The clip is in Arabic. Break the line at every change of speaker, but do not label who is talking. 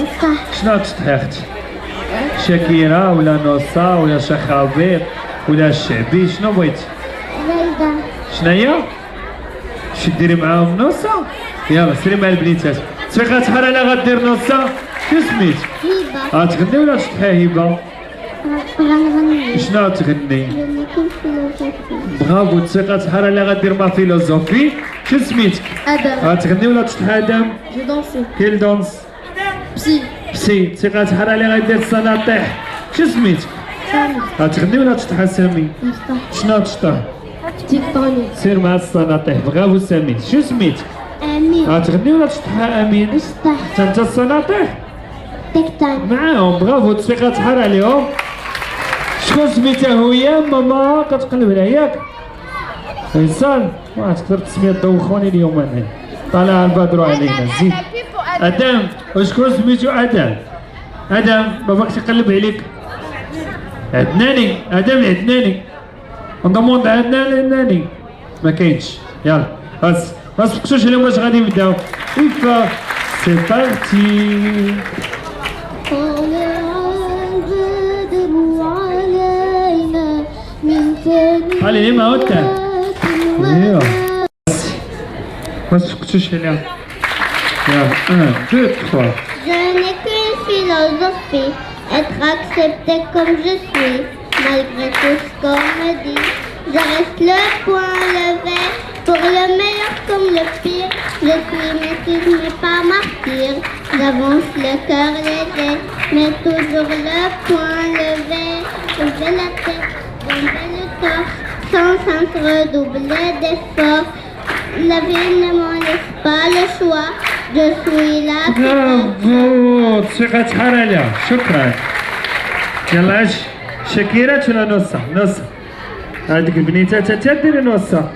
نصح.
شنو تشطحي اختي؟ شاكيرا ولا نصا ولا شخابير ولا الشعبي؟ شنو بغيتي؟
زايدة.
شناهي؟ شي ديري معاهم نصا؟ يلا سيري مع البنيتات. تفيقات شحال انا غدير نصا؟ شنو سميت؟
هبة.
غتغني ولا تشطحي هبه؟
غنغني.
شنو تغني؟
لأن كل فيلوزوفي.
برافو. تفيقات شحال انا غدير مع فيلوزوفي؟ شنو سميتك؟
أدم.
غتغني ولا تشطحي ادم؟
جو دونسي.
كيل دونس؟
بسي.
بسي. تفيقات شحال انا غدير السناطيح؟ شنو سميتك؟
سامي.
غتغني ولا تشطحي سامي؟
نصح.
شنو تشطح؟
تيكتوني.
سير مع السناطيح. برافو سامي. شنو سميتك؟
أمين.
غتغني ولا تشطحي امين؟
نصح.
حتى انت السناطيح؟
تكتان.
معاهم. برافو. تصفيقة تحار عليهم. شكون سميتها هويا ماما كتقلب عليها ياك؟ انسان تقدر تسمي الدوخوني اليوم انا طالع البدر علينا زيد. ادم. وشكون سميتو ادم؟ ادم باباك تيقلب عليك. عدناني. ادم العدناني. نضمون عدناني ما كاينش. يلا ما سبقتوش اليوم واش غادي نبداو. ايفا سي بارتي. Allez, les mains hautes. ما سبقتوش اليوم. يلا 1 2 3.
Je n'ai qu'une philosophie, être accepté comme je suis, malgré tout ce qu'on me dit. Je reste le poing levé, pour le meilleur comme le pire. Je suis métisse mais pas martyr, j'avance le cœur léger, mais toujours le poing levé. Lever la tête, bomber le torse, sans cesse redoubler d'efforts. La vie ne m'en laisse pas le choix, je suis là.
برافو. تصفيقة تحار عليها. شكرا. يلا اش شاكيرات ولا نصة؟ نصة. هذيك البنيتات تديري نصة.